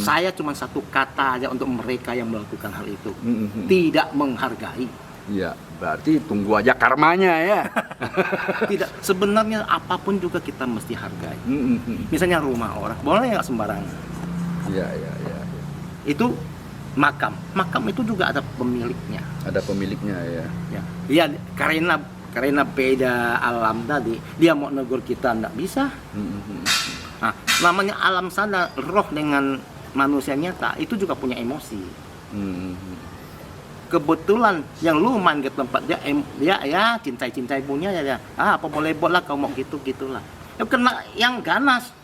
Saya cuma satu kata aja untuk mereka yang melakukan hal itu. Tidak menghargai. Iya, berarti tunggu aja karmanya ya. Tidak, sebenarnya apapun juga kita mesti hargai. Misalnya rumah orang, boleh nggak sembarangan? Iya. Itu makam itu juga ada pemiliknya. Ada pemiliknya ya. Ya, karena beda alam tadi, dia mau negur kita nggak bisa. Nah, namanya alam sana, roh dengan manusia nyata itu juga punya emosi. Kebetulan yang lu main ke tempat dia ya cintai punya ya. Apa boleh buat lah kau mau gitulah. Ya kena yang ganas.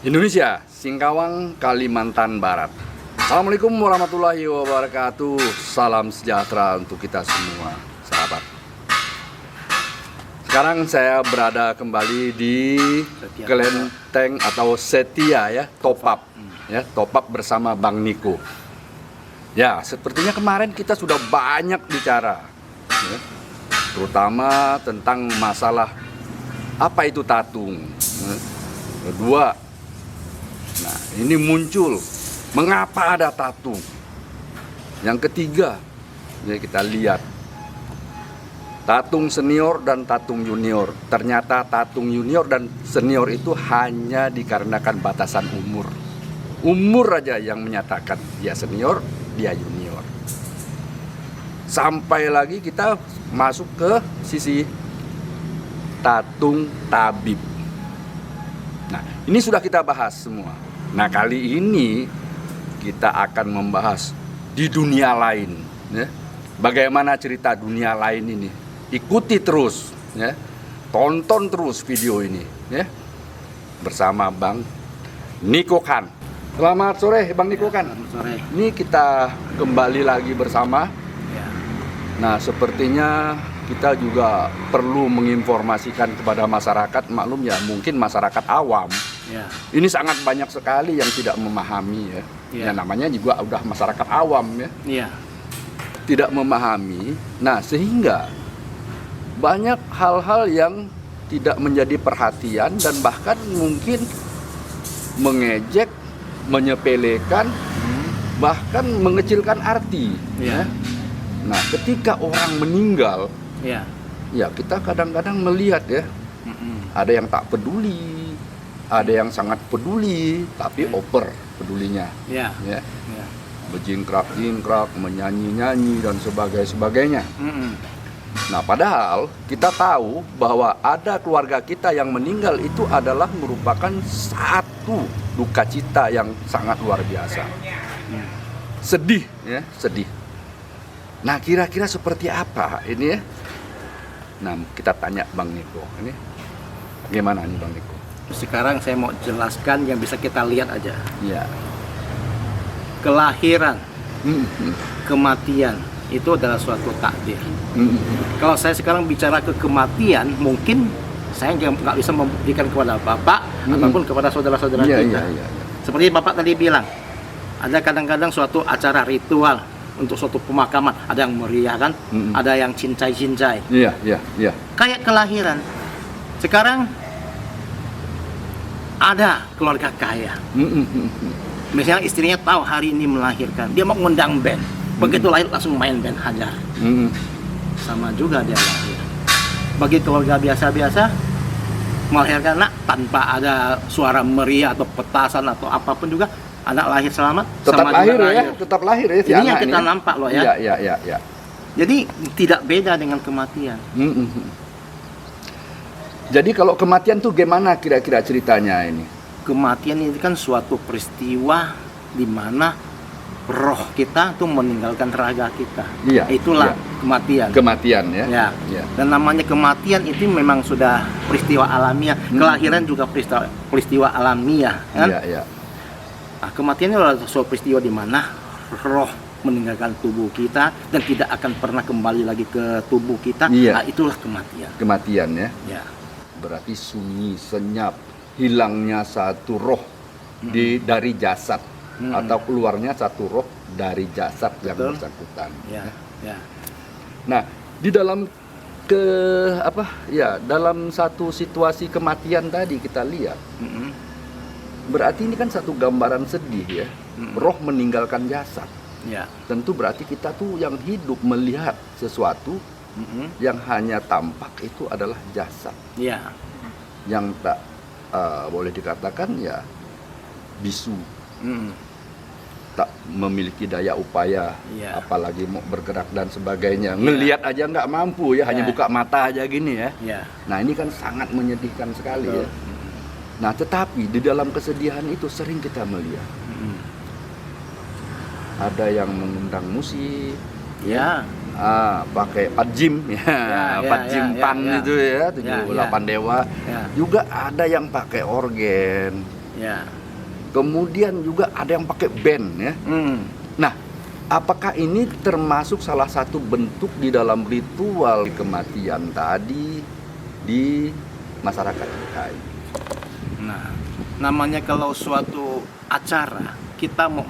Indonesia, Singkawang, Kalimantan Barat. Assalamualaikum warahmatullahi wabarakatuh. Salam sejahtera untuk kita semua, sahabat. Sekarang saya berada kembali di Kelenteng atau Setia ya, Top Up. Ya, Top Up bersama Bang Niko. Ya, sepertinya kemarin kita sudah banyak bicara, ya, terutama tentang masalah apa itu tatung. Kedua, nah ini muncul, mengapa ada tatung. Yang ketiga, ya kita lihat, tatung senior dan tatung junior. Ternyata tatung junior dan senior itu hanya dikarenakan batasan umur. Umur aja yang menyatakan dia senior, dia junior. Sampai lagi kita masuk ke sisi tatung tabib. Nah, ini sudah kita bahas semua. Nah, kali ini kita akan membahas di dunia lain, ya. Bagaimana cerita dunia lain ini? Ikuti terus, ya. Tonton terus video ini, ya. Bersama Bang Niko Khan. Selamat sore Bang Niko Khan. Selamat sore. Ini kita kembali lagi bersama. Ya. Nah, sepertinya kita juga perlu menginformasikan kepada masyarakat. Maklum ya, mungkin masyarakat awam. Ya. Ini sangat banyak sekali yang tidak memahami ya. Ya. Ya namanya juga udah masyarakat awam ya. Iya. Tidak memahami. Nah, sehingga banyak hal-hal yang tidak menjadi perhatian dan bahkan mungkin mengejek, menyepelekan, bahkan mengecilkan arti. Ya. Nah, ketika orang meninggal, Ya. ya kita kadang-kadang melihat ya, ada yang tak peduli, ada yang sangat peduli, tapi over pedulinya. Ya. Ya. Ya. Berjingkrak-jingkrak, menyanyi-nyanyi dan sebagainya. Nah, padahal kita tahu bahwa ada keluarga kita yang meninggal itu adalah merupakan satu duka cita yang sangat luar biasa. Sedih ya, sedih. Nah, kira-kira seperti apa ini ya? Nah, kita tanya Bang Niko. Ini gimana nih Bang Niko? Sekarang saya mau jelaskan yang bisa kita lihat aja. Iya. Kelahiran, kematian itu adalah suatu takdir. Kalau saya sekarang bicara ke kematian, mungkin saya nggak bisa membuktikan kepada Bapak ataupun kepada saudara-saudara kita. Iya. Seperti Bapak tadi bilang, ada kadang-kadang suatu acara ritual untuk suatu pemakaman, ada yang meriah kan, ada yang cincai-cincai. Iya. Kayak kelahiran. Sekarang ada keluarga kaya. Misalnya istrinya tahu hari ini melahirkan, dia mau ngundang band. Begitu lahir langsung main band hajar. Sama juga dia lahir. Bagi keluarga biasa-biasa, melahirkan anak tanpa ada suara meriah atau petasan atau apapun juga, anak lahir selamat. Tetap sama lahir juga ya, tetap lahir ya. Ini yang kita nampak loh ya. Iya. Jadi tidak beda dengan kematian. Jadi kalau kematian tuh gimana kira-kira ceritanya ini? Kematian ini kan suatu peristiwa di mana roh kita tuh meninggalkan raga kita. Iya. Itulah iya. kematian. Kematian ya. Ya. Iya. Dan namanya kematian itu memang sudah peristiwa alamiah. Kelahiran juga peristiwa alamiah, kan? Iya. Nah, kematian itu adalah suatu peristiwa di mana roh meninggalkan tubuh kita dan tidak akan pernah kembali lagi ke tubuh kita. Iya. Nah, itulah kematian. Kematian ya. Ya. Berarti sunyi, senyap, hilangnya satu roh dari jasad. Atau keluarnya satu roh dari jasad yang bersangkutan. Ya. Nah, di dalam dalam satu situasi kematian tadi kita lihat berarti ini kan satu gambaran sedih ya. Roh meninggalkan jasad. Ya. Tentu berarti kita tuh yang hidup melihat sesuatu yang hanya tampak itu adalah jasad. Ya. Yang tak boleh dikatakan ya bisu. Tak memiliki daya upaya, Iya. apalagi mau bergerak dan sebagainya. Ngelihat aja nggak mampu ya, hanya Ya. buka mata aja gini ya. Ya. Nah ini kan sangat menyedihkan sekali Betul. ya. Nah tetapi di dalam kesedihan itu sering kita melihat ada yang mengundang musik, Ya. pakai pajim ya, pajim pan itu ya, 78 dewa. Ya. Juga ada yang pakai organ. Ya. Kemudian juga ada yang pakai band ya. Nah, apakah ini termasuk salah satu bentuk di dalam ritual kematian tadi di masyarakat kita ini? Nah, namanya kalau suatu acara kita mau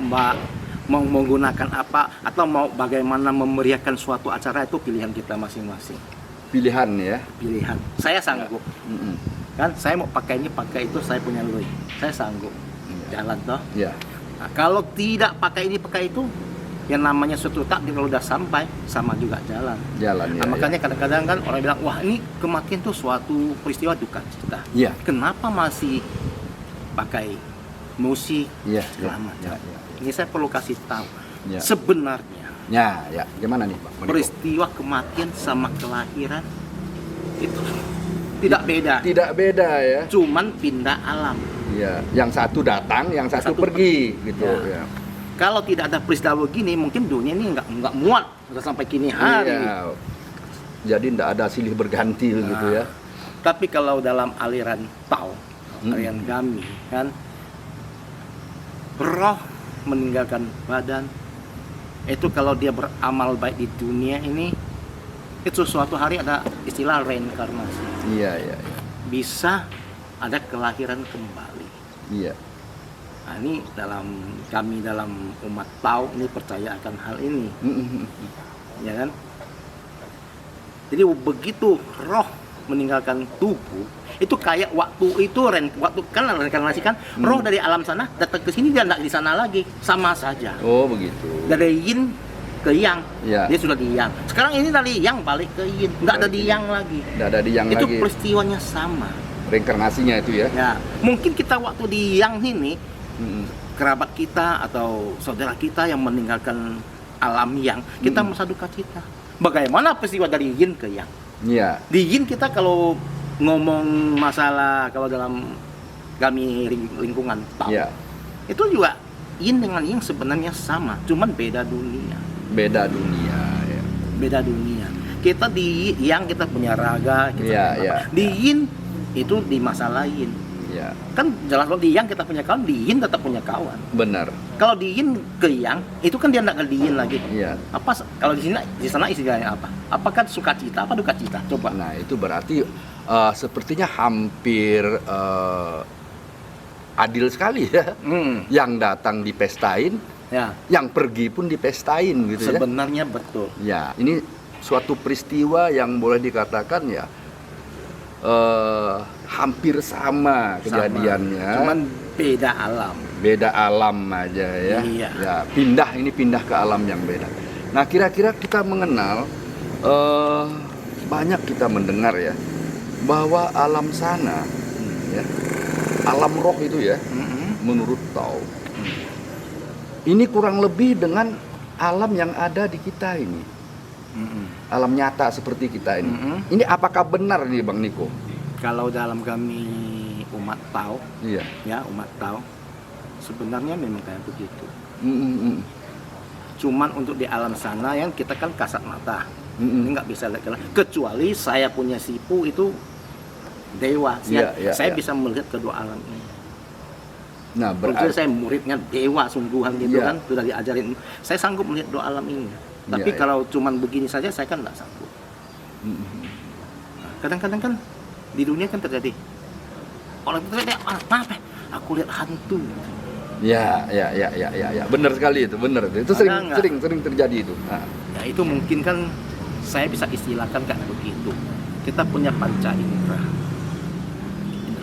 menggunakan apa atau mau bagaimana memeriahkan suatu acara itu pilihan kita masing-masing. Pilihan ya. Pilihan. Saya sanggup. Kan saya mau pakai ini, pakai itu, saya punya duit. Saya sanggup. Jalan toh. Ya. Nah, kalau tidak pakai ini, pakai itu, yang namanya suatu takdir kalau udah sampai sama juga jalan. Jalan ya. Nah, makanya kadang-kadang kan orang bilang, wah ini kematian tuh suatu peristiwa duka cita. Ya. Kenapa masih pakai musik Ya. segala macam? Ya. Ini saya perlu kasih tahu. Ya. Sebenarnya Ya. Gimana nih, Pak? peristiwa kematian sama kelahiran itu tidak beda. Tidak beda ya. Cuman pindah alam. Ya. Yang satu datang, yang satu pergi gitu ya. Kalau tidak ada peristiwa begini, mungkin dunia ini nggak muat sudah sampai kini hari. Iya. Jadi tidak ada silih berganti gitu ya. Tapi kalau dalam aliran Tao, aliran Gami, kan roh meninggalkan badan itu kalau dia beramal baik di dunia ini, itu suatu hari ada istilah reinkarnasi. Iya. Bisa ada kelahiran kembali. Iya. Nah, ini kami dalam umat Tao ini percaya akan hal ini, ya kan? Jadi begitu roh meninggalkan tubuh, itu kayak waktu kan reinkarnasi kan, roh dari alam sana datang ke sini, dia tidak di sana lagi, sama saja. Oh begitu. Dari yin ke yang, Ya. dia sudah di yang. Sekarang ini dari yang balik ke yin, nggak ada di yang lagi. Tidak ada di yang Itu lagi. peristiwanya sama. Reinkarnasinya itu ya. Ya, mungkin kita waktu di yang ini kerabat kita atau saudara kita yang meninggalkan alam yang, kita merasa duka cita. Bagaimana peristiwa dari yin ke yang? Iya. Di yin kita kalau ngomong masalah, kalau dalam kami lingkungan Tao, Iya. itu juga yin dengan yang sebenarnya sama, cuman beda dunia. Beda dunia ya. Beda dunia. Kita di yang kita punya raga, kita Iya, punya iya. apa. Di yin itu di masa lain. Ya, Kan jelas kalau di yang kita punya kawan, di yin tetap punya kawan. benar. Kalau di yin ke yang, itu kan dia nggak ke di yin lagi. Iya. Apa kalau di sana istilahnya apa? Apakah sukacita apa duka cita? Coba. Nah, itu berarti sepertinya hampir adil sekali ya. Yang datang dipestain, Ya, yang pergi pun dipestain gitu ya. sebenarnya betul. Ya, ini suatu peristiwa yang boleh dikatakan ya hampir sama kejadiannya. Cuman beda alam. Beda alam aja ya. Iya. Ya, pindah ke alam yang beda. Nah, kira-kira kita mengenal banyak kita mendengar ya bahwa alam sana ya, alam roh itu ya, menurut Tao. Ini kurang lebih dengan alam yang ada di kita ini. Alam nyata seperti kita ini. Ini apakah benar nih Bang Niko? Kalau dalam kami umat Tao, Iya. ya umat Tao, sebenarnya memang kayak begitu. Cuman untuk di alam sana yang kita kan kasat mata, ini nggak bisa lihat. Kecuali saya punya sipu itu dewa, saya bisa melihat kedua alam ini. Nah, Mungkin saya muridnya dewa sungguhan gitu Iya. kan, sudah diajarin. Saya sanggup melihat dua alam ini. Tapi Iya, kalau cuman begini saja saya kan nggak sanggup. Kadang-kadang kan di dunia kan terjadi orang itu maaf ya, aku lihat hantu. Ya, benar sekali itu, benar. Itu Ada sering terjadi itu. Nah, Ya itu mungkin kan saya bisa istilahkan kayak begitu. Kita punya panca indera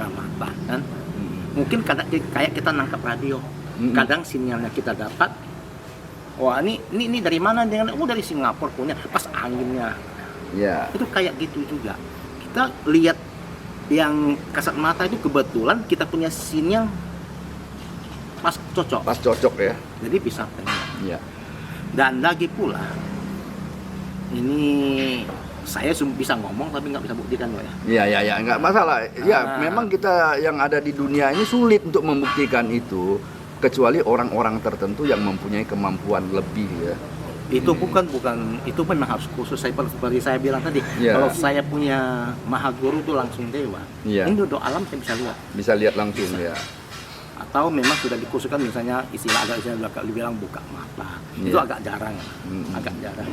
mata kan. Mungkin kadang kayak kita nangkap radio. Kadang sinyalnya kita dapat. Wah, ini dari mana? Dari Singapura punya. Pas anginnya. Ya. Itu kayak gitu juga. Kita lihat yang kasat mata itu kebetulan kita punya sinyal pas cocok. Pas cocok ya. Jadi bisa tengok. Ya. Dan lagi pula, ini saya bisa ngomong tapi nggak bisa buktikan loh ya. Iya, nggak masalah. Ya, memang kita yang ada di dunia ini sulit untuk membuktikan itu, kecuali orang-orang tertentu yang mempunyai kemampuan lebih ya. Itu bukan itu memang harus khusus. Seperti saya bilang tadi, kalau saya punya maha guru itu langsung dewa. Ini doa alam saya bisa lihat. Bisa lihat langsung ya. Atau memang sudah dikhususkan misalnya istilah dibilang buka mata. Itu agak jarang. Agak jarang.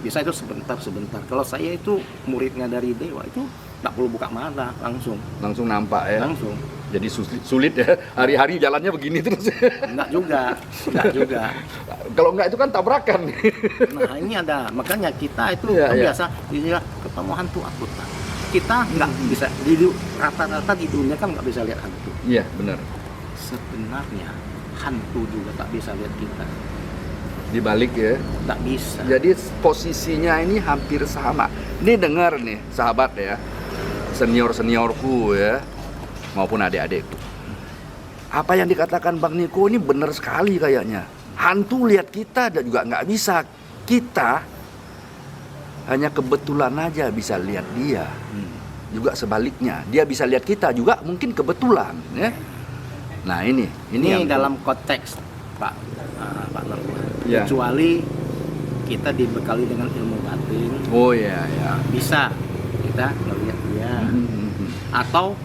Biasa itu sebentar. Kalau saya itu muridnya dari dewa itu nggak perlu buka mata, langsung nampak ya. Langsung. Jadi sulit ya, hari-hari jalannya begini terus. Enggak juga. Kalau enggak itu kan tabrakan. Nah ini ada, makanya kita itu biasa ketemu hantu aku tak. Kita nggak bisa, rata-rata di dunia kan nggak bisa lihat hantu. Iya benar. Sebenarnya hantu juga tak bisa lihat kita. Dibalik ya. Tak bisa. Jadi posisinya ini hampir sama. Ini dengar nih sahabat ya, seniorku ya, maupun adik-adikku. Apa yang dikatakan Bang Niko ini benar sekali kayaknya. Hantu lihat kita dan juga nggak bisa. Kita hanya kebetulan aja bisa lihat dia. Juga sebaliknya, dia bisa lihat kita juga mungkin kebetulan ya. Nah ini yang dalam konteks Pak Nur. Ya. Kecuali kita dibekali dengan ilmu batin. Oh ya. Bisa kita melihat dia. Atau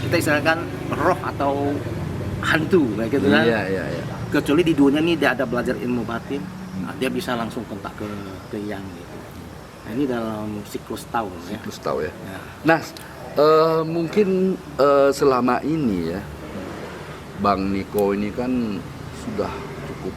kita istilahkan roh atau hantu kayak gitu kan. Iya. Kecuali di dunia ini dia ada belajar ilmu batin, dia bisa langsung kontak ke yang gitu. Nah, ini dalam siklus tahun ya. Siklus tahun ya. Nah, mungkin selama ini ya Bang Niko ini kan sudah cukup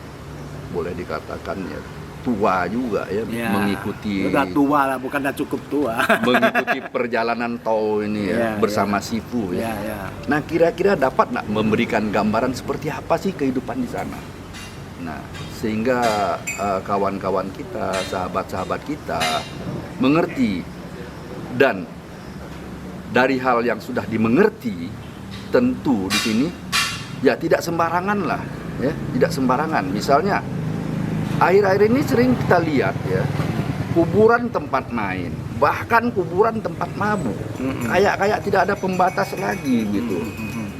boleh dikatakan ya tua juga ya, mengikuti. Udah tua lah, bukan udah cukup tua. Mengikuti perjalanan Tao ini bersama Sifu ya. Nah, kira-kira dapat nggak memberikan gambaran seperti apa sih kehidupan di sana? Nah, sehingga kawan-kawan kita, sahabat-sahabat kita mengerti, dan dari hal yang sudah dimengerti, tentu di sini ya tidak sembarangan lah, ya, tidak sembarangan. Misalnya akhir-akhir ini sering kita lihat ya, kuburan tempat main, bahkan kuburan tempat mabuk, kayak tidak ada pembatas lagi gitu.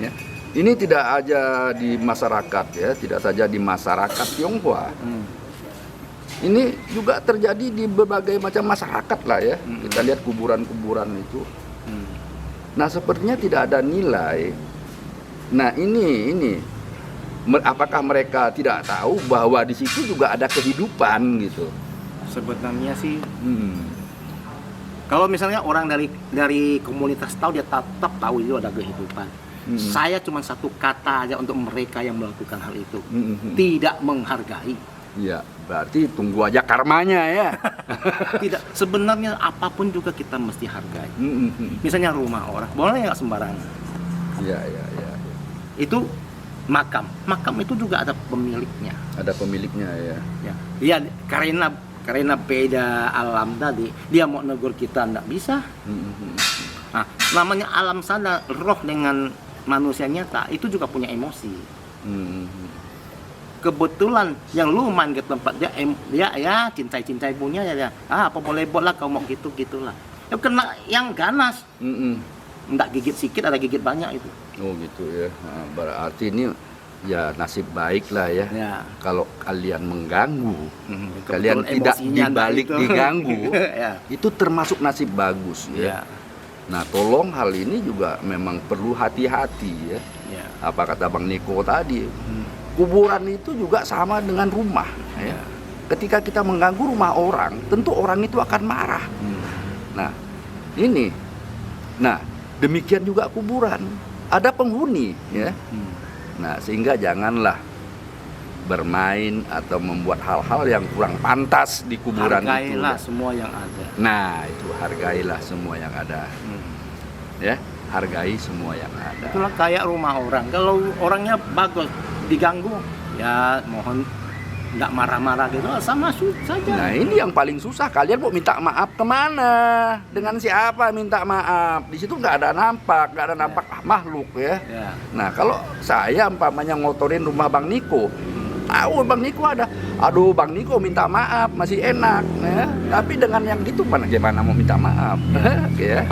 Ya. Ini tidak aja di masyarakat ya, tidak saja di masyarakat Tionghoa. Ini juga terjadi di berbagai macam masyarakat lah ya. Kita lihat kuburan-kuburan itu. Nah, sepertinya tidak ada nilai. Nah, ini apakah mereka tidak tahu bahwa di situ juga ada kehidupan gitu? Sebenarnya sih, kalau misalnya orang dari komunitas tahu, dia tetap tahu itu ada kehidupan. Saya cuma satu kata aja untuk mereka yang melakukan hal itu, tidak menghargai. Ya, berarti tunggu aja karmanya ya. Tidak, sebenarnya apapun juga kita mesti hargai. Misalnya rumah orang, boleh nggak sembarangan? Iya. Itu makam itu juga ada pemiliknya. Ada pemiliknya ya. Iya, karena beda alam tadi, dia mau negur kita nggak bisa. Nah, namanya alam sana, roh dengan manusia nyata itu juga punya emosi. Kebetulan yang lu main ke tempat dia ya cintai punya ya, apa boleh lah kau mau gitulah. Ya kena yang ganas. Nggak gigit sedikit, ada gigit banyak itu. Oh gitu ya. Nah, berarti ini ya nasib baik lah ya. Kalau kalian mengganggu, kalian tidak dibalik diganggu, itu termasuk nasib bagus ya. Nah, tolong hal ini juga memang perlu hati-hati ya. Apa kata Bang Niko tadi, kuburan itu juga sama dengan rumah ya. Ketika kita mengganggu rumah orang, tentu orang itu akan marah. Nah, demikian juga kuburan, ada penghuni ya. Nah, sehingga janganlah bermain atau membuat hal-hal yang kurang pantas di kuburan itu. Hargailah semua yang ada. Nah, itu hargailah semua yang ada. Ya, hargai semua yang ada. Itulah kayak rumah orang. Kalau orangnya bagus, diganggu, ya mohon nggak marah-marah gitu, sama saja. Nah ini yang paling susah, kalian mau minta maaf kemana? Dengan siapa minta maaf? Di situ nggak ada nampak makhluk ya. Ya. Nah kalau saya umpamanya ngotorin rumah Bang Niko, tahu Bang Niko ada, aduh Bang Niko minta maaf masih enak, ya. Tapi dengan yang gitu gimana mau minta maaf, ya?